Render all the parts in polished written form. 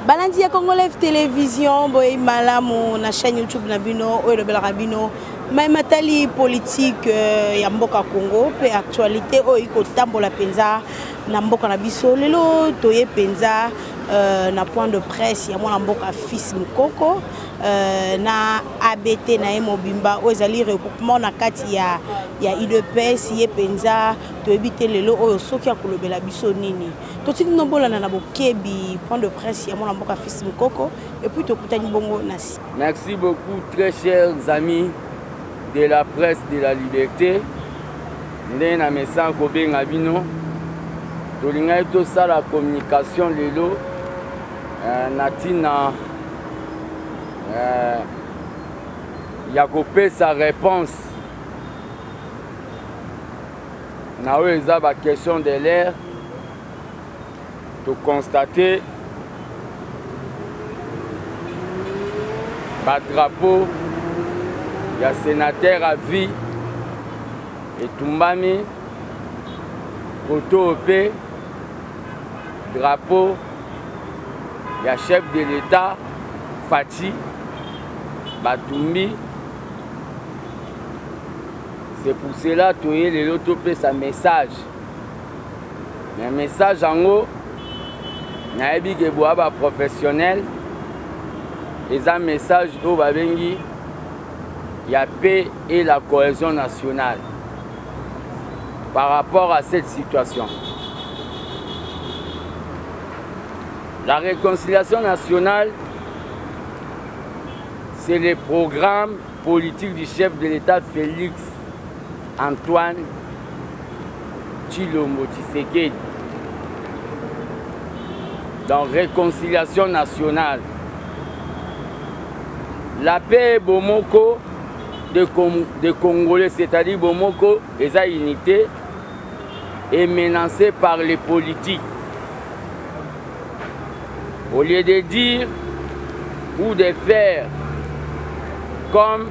Balandi ya Congo Live Télévision boy malamu na chaîne YouTube na bino oyo bela rabino mai matali politique ya mboka Congo pe actualité oyo iko tambola penza na mboka na biso lelo toye penza na point de presse ya mwana mboka fils Mukoko na ABT na Mobimba ozali regroupement na kati ya UDPS ye penza to ebite lelo oyo soki akolobela biso nini totiki nombola na bokebi point de presse ya mwana mboka fils Mukoko et puis tokutani bongo nasi. Merci beaucoup très chers amis de la presse de la liberté. Ndé na message ko benga bino tolingai to sala communication lelo natina ya kopesa réponse na oyo eza ba question de l'air to constater ba drapeau ya sénateur à vie et tumbami photo pe drapeau ya chef de l'État Fati Batumbi. C'est pour cela que les autopées sa message. Un message en haut, naebi ke boaba professionnel. Et un message au babengi ya paix et la cohésion nationale par rapport à cette situation. La réconciliation nationale, c'est le programme politique du chef de l'État Félix Antoine Tshilombo Tshisekedi. Dans réconciliation nationale, la paix Bomoko de Congolais, c'est-à-dire Bomoko et sa unité, est menacée par les politiques. Au lieu de dire ou de faire comme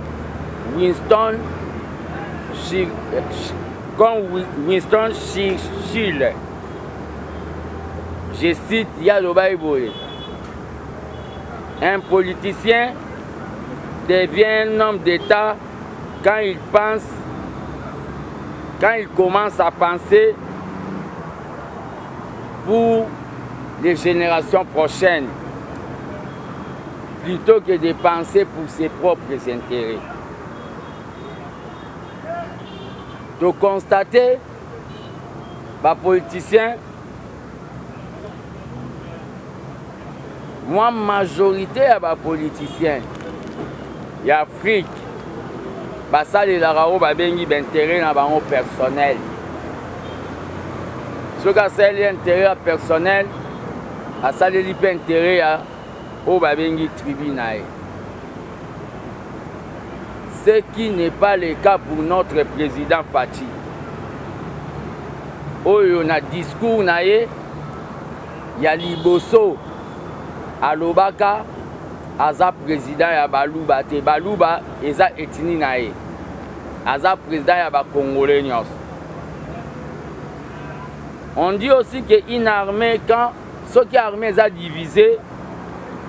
Winston Churchill, je cite Yaloba Iboye, un politicien devient un homme d'État quand il commence à penser pour les générations prochaines plutôt que de penser pour ses propres intérêts. De constater, les politiciens, moi, majorité des politiciens, il y a Afrique, ça les larao babengi d'intérêt dans personnel. Ce qui a l'intérêt personnel, ça les intérêt au babengi tribunal. Ce qui n'est pas le cas pour notre président Fati. On a discours naé, il y a Liboso, Alobaka, Aza président ya Baluba, te Baluba, Eza etini naé. Aza président ya ba Congolais. On dit aussi qu'une armée, quand ceux qui armée a divisé,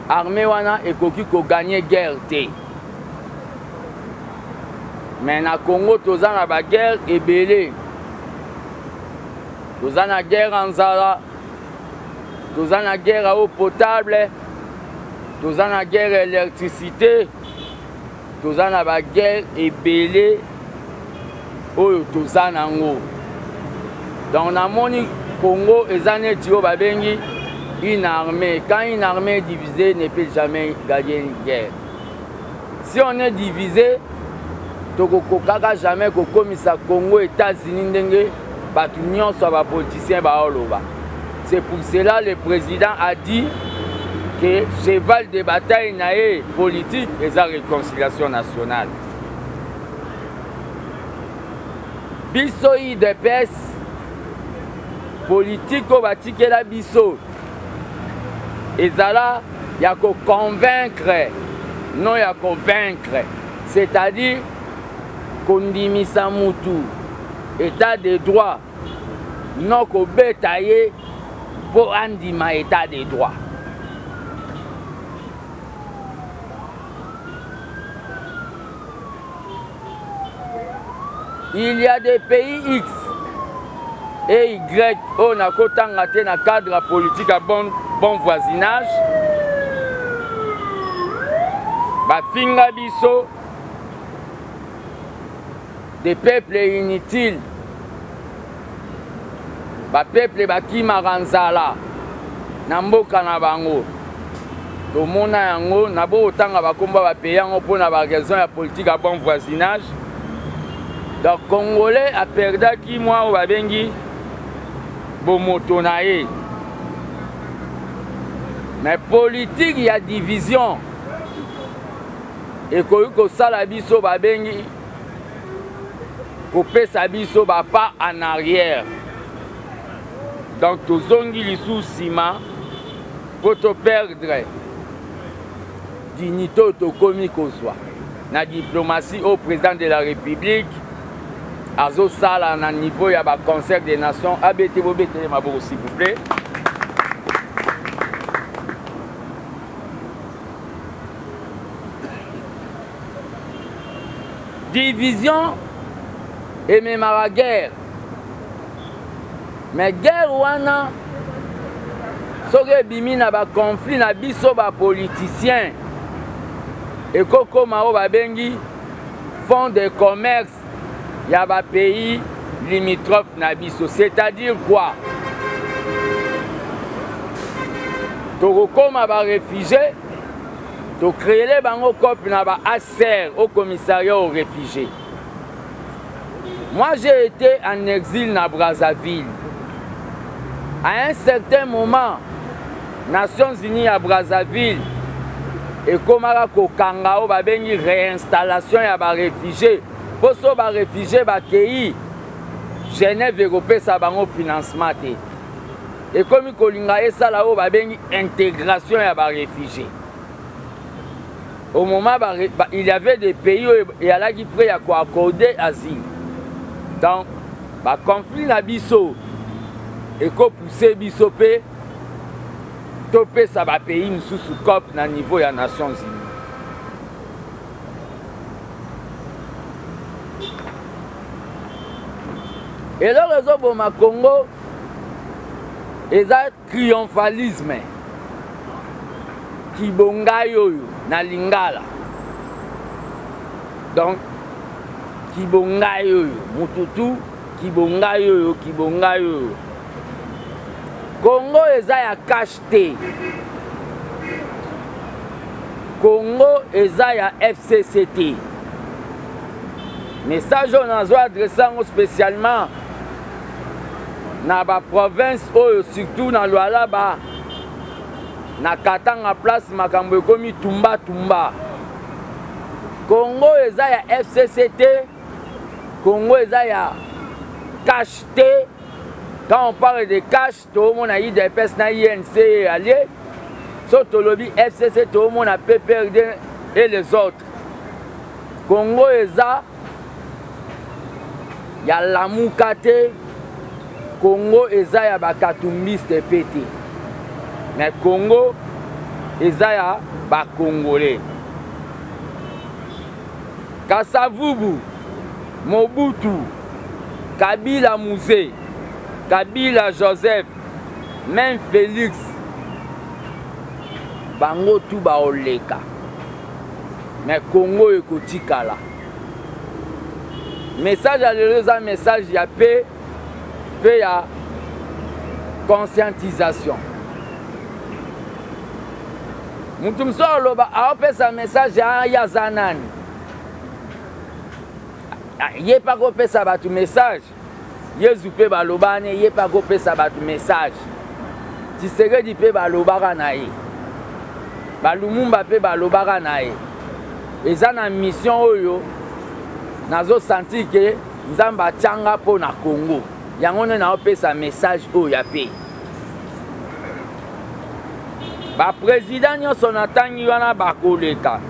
l'armée wana et ko gagner guerre. Mais na Congo, tous na ba guerre et belé. Tous na guerre en Zara, tous na guerre à eau potable, tous na guerre électricité, tous na ba guerre et belé. Oyo tous na ngo. Donc na moni Congo et zané tio babengi une armée. Quand une armée est divisée, ne peut jamais gagner une guerre. Si on est divisé, tokokokaka jamais kokomisa Congo États-Unis ndenge batu nyonso ba politiciens ba oloba. C'est pour cela le président a dit que cheval de bataille naé politique et la réconciliation nationale. Biso IDPS politique au batikela biso ezala ya convaincre, non ya convaincre, c'est-à-dire kondimisa mutu état de droit, non kobeta ye po andima état de droit. Il y a des pays X et Y on a kotanga te na cadre politique à bon voisinage. Bafinga biso des peuples inutiles. Ba peuple bakima ranzala na mboka na bango. Tomona yango na bo otanga bakomba ba payango pona ba raison ya politique à bon voisinage. Donc Congolais a perdu qui moi au babengi bomoto na ye. Mais politique il y a division. Et ko sala biso babengi ko pesa biso ba pas en arrière. Donc tozongi lisu sima pour te perdre dignité tokomi kozwa na diplomatie au président de la République. Azo sala na niveau ya ba concert des nations abete bobete maboko s'il vous plaît. Division et même la guerre. Mais guerre wana soke bimi na ba conflit na biso ba politicien et koko mao ba bengi fonds de commerce ya ba pays limitrophes na biso, c'est-à-dire quoi? To koma ba réfugiés, to créer les bango cop na ba ASER au commissariat aux réfugiés. Moi j'ai été en exil na Brazzaville. À un certain moment, Nations Unies à Brazzaville et komara ko kangao ba bengi réinstallation ya ba réfugiés. Poso ba réfugiés ba kei Genève européen sa bango financement te. Et comme kolinga esala o ba bengi intégration ya ba réfugiés. Au moment il y avait des pays où il y a là qui prêt à accorder asile. Donc ba conflit na biso et ko pousser biso pe topé ça ba pays sous cop na niveau ya Nations Unies. Et le réseau Boma Congo est un triomphalisme qui bongayo na lingala. Donc qui bongayo mututu qui bongayo Congo est à cacheté. Congo est à FCCT. Message on a adressé spécialement dans la province, surtout dans l'Oualaba, na Katanga place makambo komi Tumba. Congo est à FCCT. Congo est à cacheté. Quand on parle de cash, tout le monde a eu des personnes na INC alliés. Sauf lobby FCC, tout le monde a PPRD et les autres. Congo est à, il y a la Moukate. Congo est à, il y a Bakatumbiste pété. Mais Congo est à, Congolais. Kassavubu, Mobutu, Kabila Mouzé, Kabila Joseph, même Félix, bango tout ba oleka. Mais Congo est kotikala. Message à l'heureux message ya paix, ya conscientisation. Mutumso loba aopesa message ya zanani. Yé pas kopé ça ba tout message. Yezu pe balobane yé pas kopé ça ba tout message. Tu serais dit pe balobara na ye. Balumumba pe balobara na ye. Eza na mission oyo nazo senti que nzamba tianga po na Congo. Yango na opé ça message oyo ya pe. ba président nyonso natangi wana bakoleka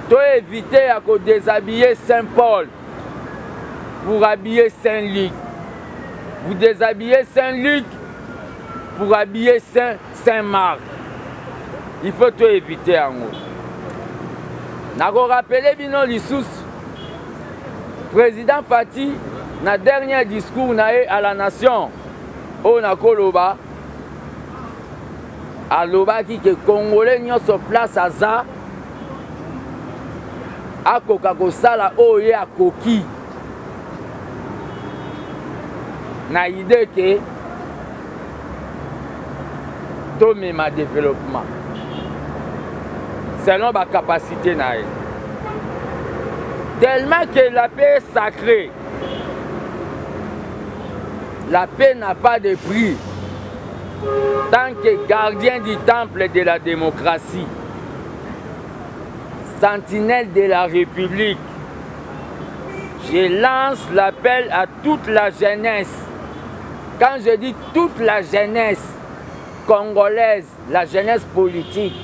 to éviter à déshabiller Saint-Paul pour habiller Saint-Luc. Vous déshabillez Saint-Luc pour habiller Saint-Marc. Il faut tout éviter en haut. Nako rappeler bino lisusu président Fati na dernier discours nae à la nation o nakoloba alobaki ke Congolais nyonso place aza akoka kosala oyo akoki na idée que tomema développement selon ma capacité nae. Tellement que la paix est sacrée. La paix n'a pas de prix. Tant que gardien du temple de la démocratie, sentinelle de la République, je lance l'appel à toute la jeunesse. Quand je dis toute la jeunesse congolaise, la jeunesse politique,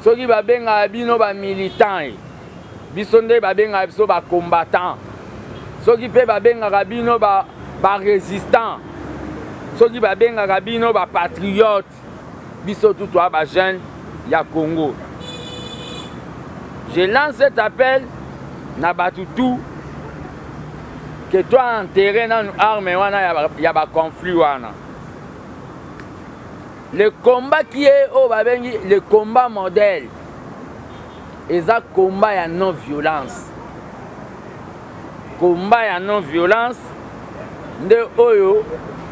ceux qui va bien habiller ba militants, bisonde ba bien habiller ba combattants, ceux qui peut ba bien habiller ba résistants, ceux qui va bien habiller ba patriotes, biso tout toi ba jeunes ya Congo. Je lance cet appel na batutu que toi enterré dans l'armée wana ya ba conflit wana. Le combat qui est au Babengi, le combat modèle, et ça combat à non-violence. Combat à non-violence, de Oyo,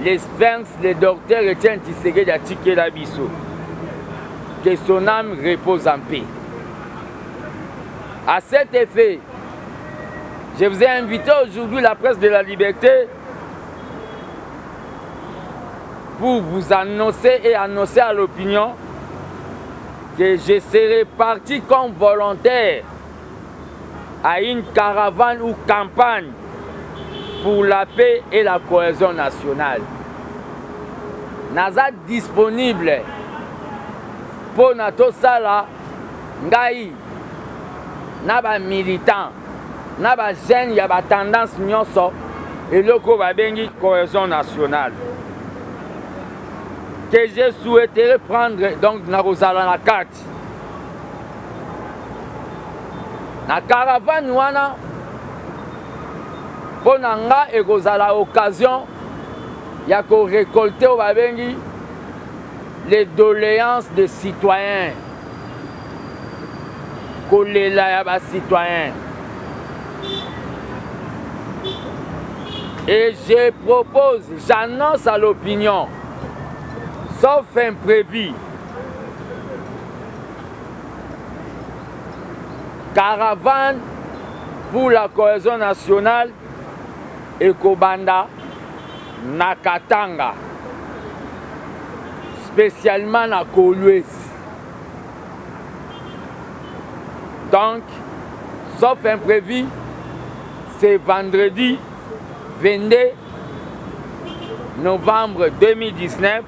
les sphinx, les docteurs Etienne Tshisekedi a tiqué la biso. Que son âme repose en paix. À cet effet, je vous ai invité aujourd'hui la presse de la liberté pour vous annoncer et annoncer à l'opinion que je serai parti comme volontaire à une caravane ou campagne pour la paix et la cohésion nationale. Naza disponible pour nato sala ngai na ba militant na ba jeune ya ba tendance nyonso et loko ba bengi cohésion nationale. Que je souhaiterais prendre donc na Rosala na carte. Na caravane wana pour nanga et Rosala occasion ya ko récolter au babengi les doléances des citoyens. Kolela ya ba citoyens. Et je propose, j'annonce à l'opinion, sauf imprévu, caravane pour la cohésion nationale et Kobanda Nakatanga, spécialement à Kolwezi. Donc, sauf imprévu, c'est vendredi 22 novembre 2019.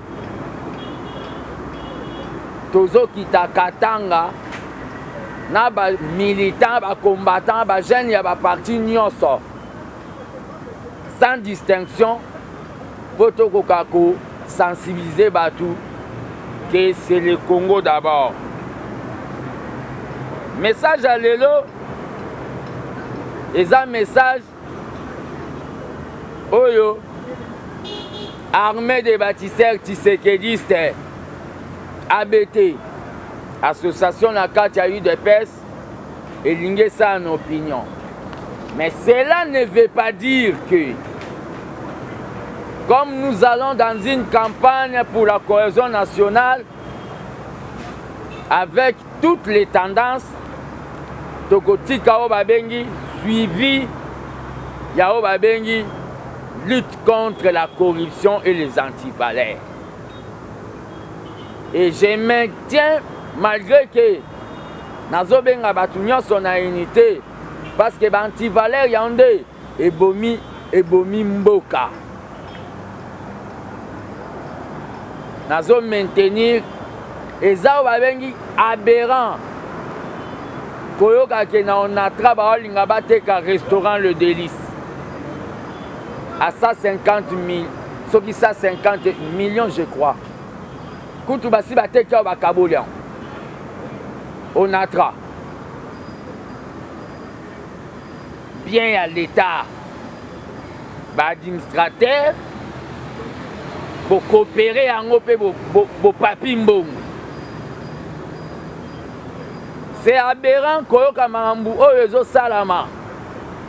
Tozo kita Katanga na ba militant, ba combattant, ba jeune ya ba parti nyonso sans distinction pour toko sensibiliser batu que c'est le Congo d'abord. Message à l'élo et un message oyo armée des bâtisseurs tshisekedistes ABT, Association Nakati UDPS, et ligne ça en opinion. Mais cela ne veut pas dire que, comme nous allons dans une campagne pour la cohésion nationale, avec toutes les tendances, Tokoti Kao Babengi, suivi Yao Babengi, lutte contre la corruption et les antivaleurs. Et je maintiens, malgré que Nazobenga Batunyon son unité, parce que l'antivaleur yande ebomi mboka. Nazo maintenir eza babengi aberrant koyoka ke na onatra baolinga bateka restaurant Le Délice à 150 000 soki 150 millions je crois kutu basi bateki ao bakaboli yango onatra bien ya l'état baadministrateur bocoopere yango mpe bopapi mbongo. C'est aberrant koyoka makambo oyo ezosalama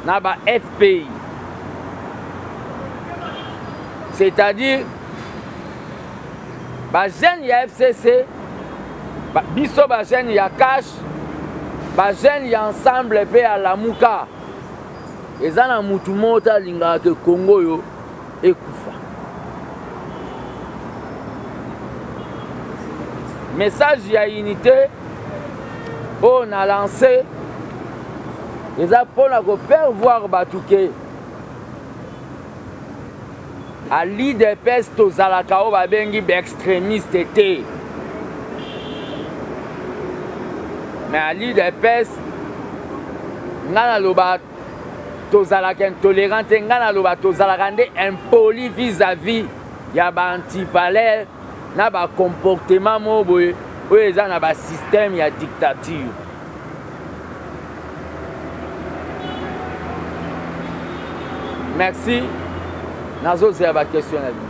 na ba FPI, c'est-à-dire bajeune ya FCC biso bajeune ya Cash bajeune ya ensemble mpe ya Lamuka eza na mutu moko alingaka ke Congo oyo ekufa. Message ya unité on a lancé les apôtres pour faire voir Batouké à l'IDPS tozalaka ba bengi extrémiste était mais à l'IDPS ngana loba tozalaka intolérante ngana loba tozalaka nde impoli vis-à-vis ya ba antivaleur na ba comportement mo boye oyo eza na ba système ya dictature. Merci. Nazozela ba question na bino.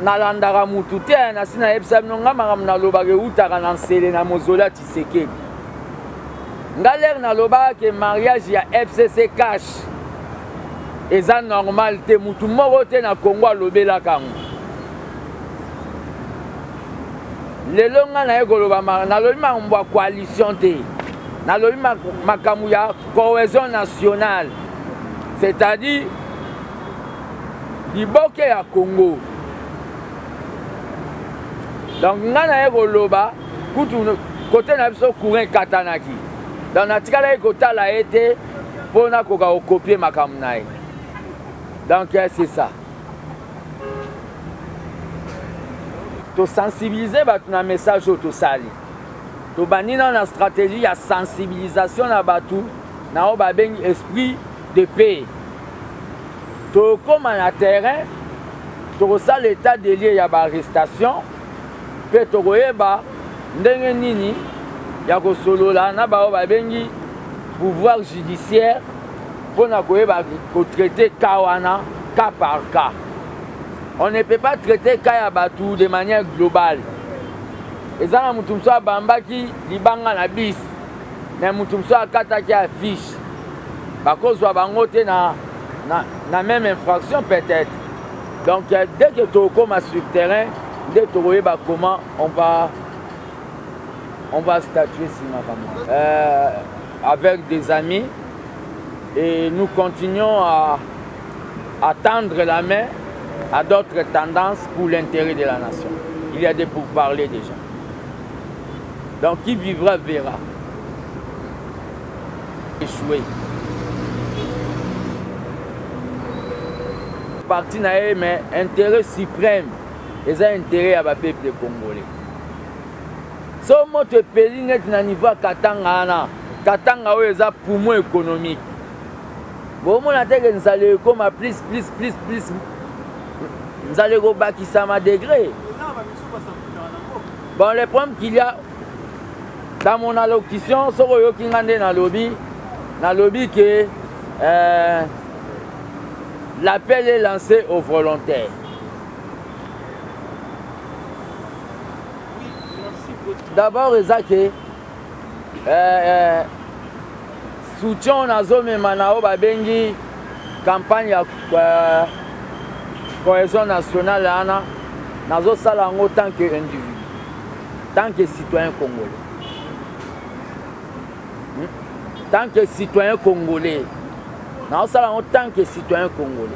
Nalandaka mutu te nasi nayebisa bino nga makambo nalobaka eutaka na nsele na mozola Tshisekedi. Nga lere nalobaka ke mariage ya FCC Cash eza normal te mutu moko te na Congo alobelaka yango. Lelo nga naye koloba nalobi makambo ya coalition te nalobi makambo ya cohésion nationale, c'est-à-dire liboke ya Congo. Donc nga naye koloba kutu kote na biso courant katanaki donc natikala ye kotala ye te mpona koka kokopie makambo na ye. Donc c'est ça. To sensibiliser batu na message au to sali. To bani na stratégie ya sensibilisation na batu na o ba bengi esprit de paix. To koma na terrain to sa l'état de lieu ya ba arrestation pe to koyeba ndenge nini ya ko solola na ba o ba bengi pouvoir judiciaire pona koyeba ko traiter kawana cas par cas. On ne peut pas traiter Kaya Batou de manière globale. Et ça, nous sommes Bambaki, Libanga na bis. Mais nous sommes Kataki affiche. Par contre, soit bangoté na même infraction peut-être. Donc dès que tu commences sur le terrain, dès que tu vois comment on va statuer sur ma famille. Avec des amis et nous continuons à tendre la main à d'autres tendances pour l'intérêt de la nation. Il y a des pourparlers déjà. Donc qui vivra verra. Échoué. Parti naé mais intérêt suprême, c'est un intérêt à peuple congolais. Si on te pays net na niveau Katanga ana, Katanga où est un poumon économique. Bon mon intérêt nous allons comme plus. Nous allons go bakisa ma degré. Bon, le problème qu'il y a dans mon allocution, c'est que dans le lobby que l'appel est lancé aux volontaires. D'abord, c'est que soutien à Zome Manao Babengi, campagne cohésion nationale ana nazo sala en tant que individu, tant que citoyen congolais. Tant que citoyen congolais. Nazo sala en tant que citoyen congolais.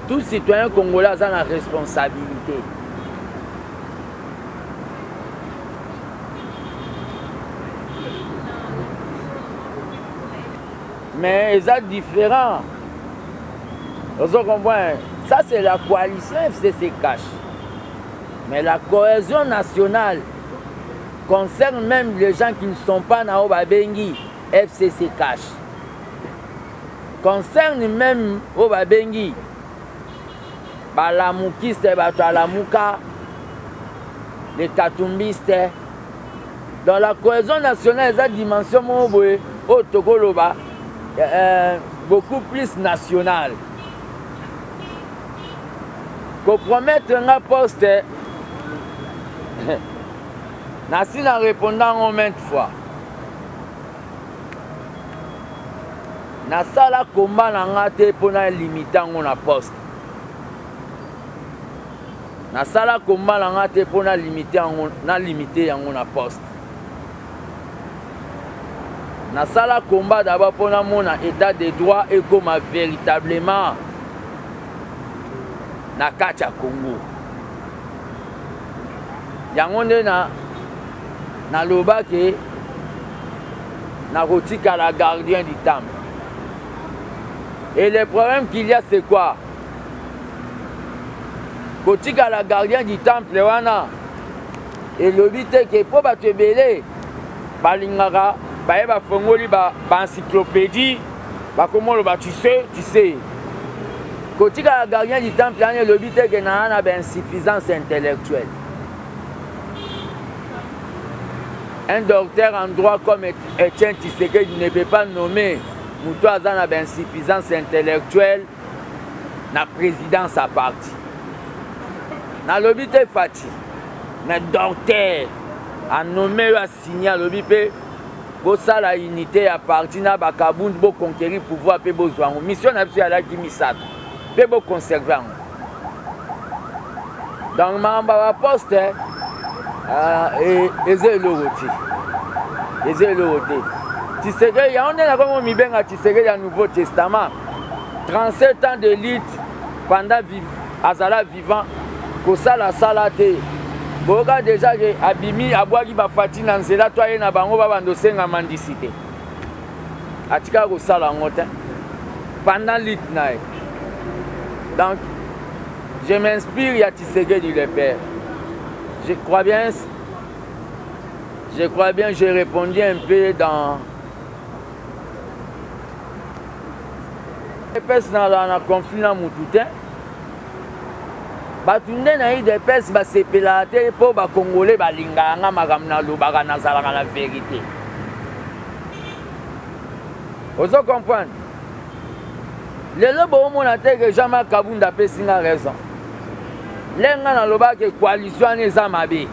Tout citoyen congolais a la responsabilité. Mais ils sont différents. Vous comprenez, Ça, c'est la coalition FCC cash. Mais la cohésion nationale concerne même les gens qui ne sont pas dans Obabengi FCC cash. Concerne même Obabengi Balamukiste, Batalamuka, les Katumbistes. Dans la cohésion nationale, il y a une dimension au Togoloba, beaucoup plus nationale. Pour promettre un poste, Nassi en répondant maintes fois. Nasala combat n'angate pour limiter un poste. Nasala combat n'angate pour limiter un poste. Nasala combat d'abord pour mon état de droit et comme véritablement na kacha Congo. Yangonde na loba ke na rotika la gardien du temple. Et le problème qu'il y a c'est quoi? Rotika la gardien du temple wana et l'obité que pour ba te belé balingara ba fongoli ba encyclopédie ba comment le ba tu sais. Côté la gardien du temple, il y a l'obité que n'a pas insuffisance intellectuelle. Un docteur en droit comme Etienne Tshisekedi ne peut pas nommer Moutou Azan a insuffisance intellectuelle na présidence à parti. Na l'obité Fati, na docteur a nommé a signé l'obité pour ça la unité à parti na Bakabound pour conquérir pouvoir pe besoin. Mission n'a pas la qui misat. Pe bo conserver. Donc ma poste et ezéloroté. Ezéloroté. Tshisekedi ya on est là comme mi benga Tshisekedi à Nouveau Testament. 37 ans de lutte pendant azala vivant ko sala salate. Boga déjà abimi abwaki ba fati na nzela to ye na bango ba bando senga mendicité. Atika ko sala ngota pendant lutte nae. Donc je m'inspire ya Tshisekedi le père. Je crois bien, j'ai répondu un peu dans le conflit dans Moutoutin. Batunde na eu des pèses ba sepelate pour ba congolais ba linganga magamna lobaka na zalaka la vérité. Vous comprenez? Les lobos mon attaque que Jean-Marc Kabunda pesinga raison. Lenga na lobaka coalition eza mabe.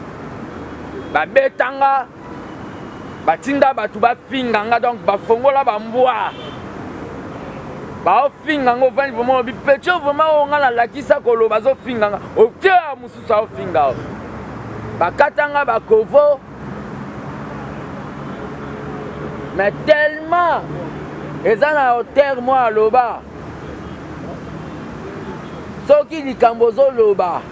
Ba betanga ba tinda batu ba finganga donc ba fongola ba mbwa. Ba finganga vani vraiment bi pecho vraiment on a la kisa koloba zo finganga. O tia mususa o finga. Ba katanga ba kovo. Mais tellement ezana hauteur moi loba. Soki likambozo loba.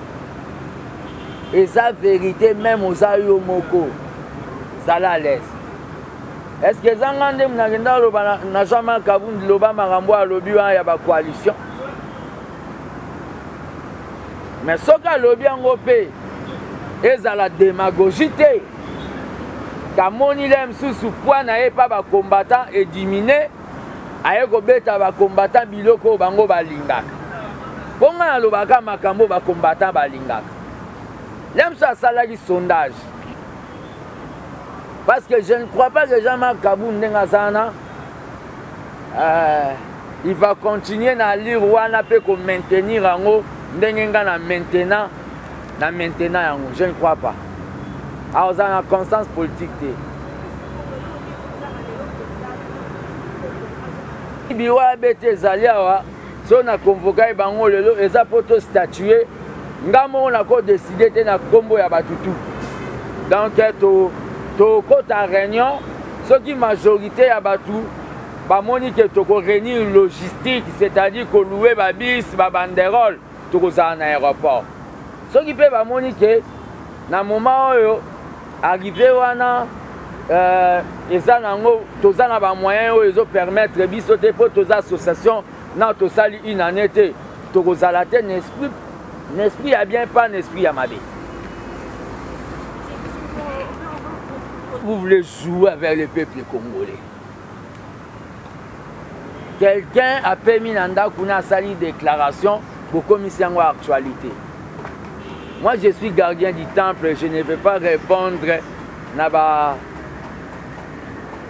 Et sa vérité même aux ayo moko. Ça la laisse. Est-ce que Zangande Mnagenda loba na Jean-Marc Kabunda loba marambo a lobi wa ya ba coalition? Mais soka lobi yango pe ezala démagogie te. Kamoni lem susu poa na ye pa ba combattant et diminuer aye ko beta ba combattant biloko bango balingaka. Ponga lobaka makambo ba combattant balingaka. L'aime ça salari sondage. Parce que je ne crois pas que Jean-Marc Kabunda Ngazana il va continuer à lire wana pe ko maintenir yango ndenga na maintenant yango. Je ne crois pas. Alors ça a constance politique te. Biwa bete zaliawa so na convoquer bango lelo eza poto statuer ngamo on a ko décider te na kombo ya batutu. Donc to kota réunion ce qui majorité ya batu ba moni que to ko réunir logistique c'est-à-dire ko louer ba bis ba banderole to ko za na aéroport. Ce qui peut ba moni que na moment oyo arrivé wana eza nango toza na ba moyens oyo ezo permettre biso te po toza association na to sali une année te tokozala te n'esprit ya bien pas n'esprit ya mabe. Vous voulez jouer avec le peuple congolais. Quelqu'un a permis Nanda Kuna sali déclaration pour commission en actualité. Moi je suis gardien du temple, je ne peux pas répondre naba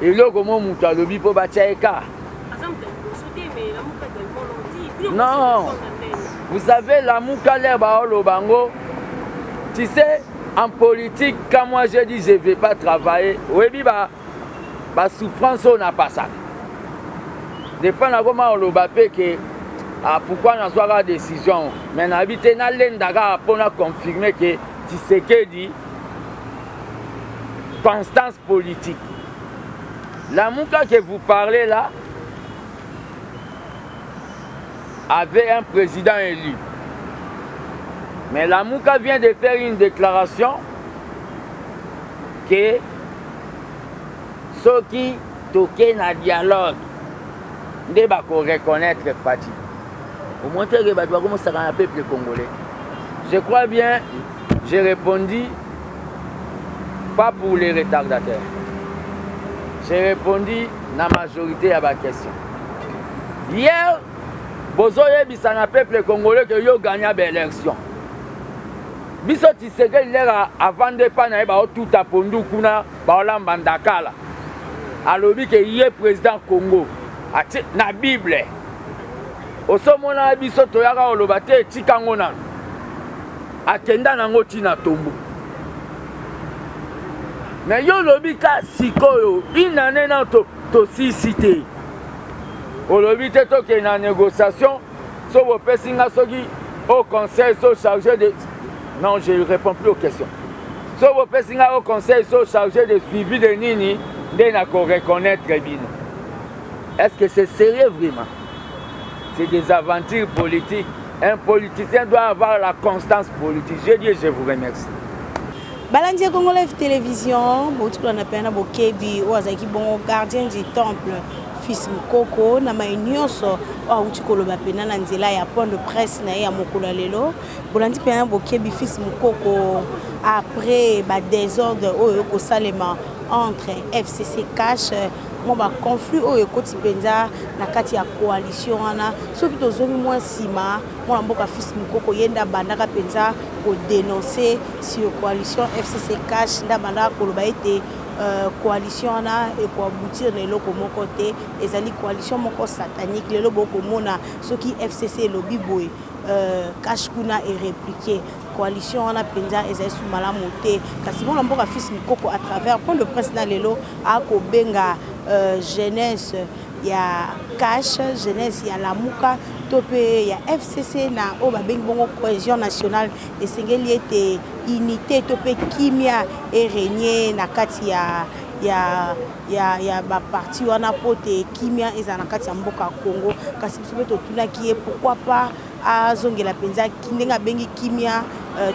eloko mo mutu alobi po bachaeka. Non, vous savez la mouka l'herba au bango. Tu sais, en politique, quand moi je dis je ne vais pas travailler, oui, bah souffrance on n'a pas ça. Des fois, on a que pourquoi on a soit la décision. Mais on a habité dans l'Endaga pour confirmer que tu sais que dit constance politique. La mouka que vous parlez là avait un président élu. Mais la Mouka vient de faire une déclaration que ceux qui toquent dans le dialogue ne vont pas reconnaître Fati. Au moins, tu vas comment ça va un peuple congolais. Je crois bien, j'ai répondu pas pour les retardataires. J'ai répondu dans la majorité à ma question. Hier, Bozoye bisana peuple congolais que yo gagné l'élection. Biso Tshisekedi lera avant de pas na ba tout a pondu kuna ba olamba ndakala. Alobi que yé président Congo. Ati na Bible. Osomona biso toyaka olobate tikango na. Akenda nango tina tombo. Mais yo lobi ka sikoyo inane na to sisité. Aujourd'hui, tu es en négociation, sur vos personnes au conseil, sont chargés de... Non, je ne réponds plus aux questions. Sur vos personnes au conseil, sont chargés de suivi de Nini, de ne reconnaître Bino. Est-ce que c'est sérieux vraiment? C'est des aventures politiques. Un politicien doit avoir la constance politique. Je dis, je vous remercie. Balandia Congolais Télévision, beaucoup on appelle un bokebi, ou azaki bon gardien du temple. Fils Mukoko na mainyoso wa utikolo bapena na nzela ya point de presse na ya mokolo lelo bolandi pena bokebi Fils Mukoko après ba désordre oyo ko salema entre FCC Cash mo ba conflit oyo ko tipenza na kati ya coalition wana soki tozomi mwa sima mo mboka Fils Mukoko yenda bandaka penza ko dénoncer sur coalition FCC Cash nda bandaka koloba ete coalition na et pour aboutir les locaux mon côté les alliés coalition mon côté satanique les lobos comme ce qui FCC lobby boy cash kuna est répliqué coalition on a penza et sous malamoté kasi bon l'amboka Fils Mukoko à travers point de presse dans les lots à kobenga jeunesse ya cash jeunesse ya la Mouka topé ya FCC na o ba bengi bongo cohésion nationale et sengeli était unité topé kimia et régner na kati ya ba parti wana pote kimia ezana kati ya mboka Congo kasi biso tuna qui est pourquoi pas azongela penza kindenga bengi kimia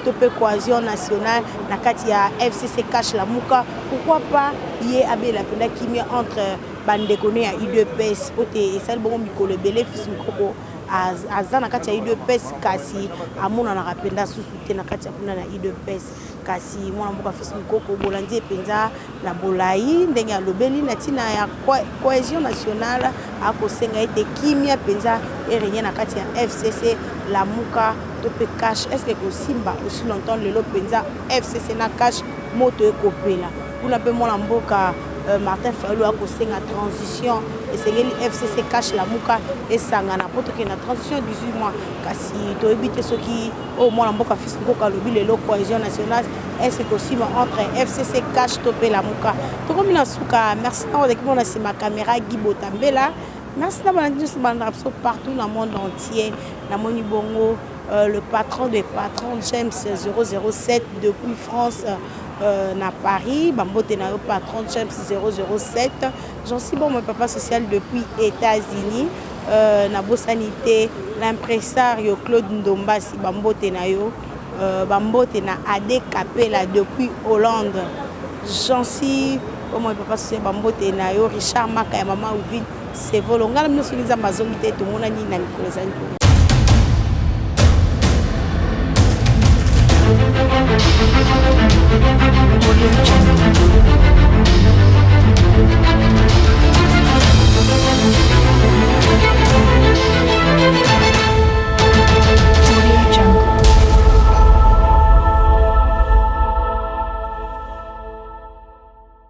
topé cohésion nationale na kati ya FCC Cash la Mouka pourquoi pas yé abela penda kimia entre bandekone ya UDPS pote esal bongo mikolo belé Fils Mukoko azana kati ya UDPS kasi amona na rapenda susu te na kati ya kuna na UDPS kasi mwana mboka Fils Mukoko bolandi penza na bolai ndenge ya lobeli na tina ya cohésion nationale akosenga ete kimia penza erenya na kati ya FCC la Mouka topé Cash est-ce que kosimba aussi longtemps lelo penza FCC na Cash moto ekopela kuna pe mwana mboka Martin Fayulu a posé la transition et c'est le FCC Cash la Mouka et Sangana pour que la transition 18 mois kasi to éviter ce qui au moins l'amboka Fils Mukoko lobby le cohésion nationale est-ce possible entre FCC Cash topé la Mouka to comme na suka merci na avec mon ma caméra Guy Botambela merci na bana partout dans le monde entier na moni bongo le patron des patrons James 007 depuis France na Paris, Bambote na yo patron James 007. J'en suis bon mon papa social depuis États-Unis. Na Bosanité, l'impresario Claude Ndombasi Bambote na yo. Bambote na Ade Capella depuis Hollande. J'en suis bon mon papa social Bambote na yo Richard Maka ya mama Ovid c'est volongal nous sur les amazonités tout monde ni na micro. Audio Jungle.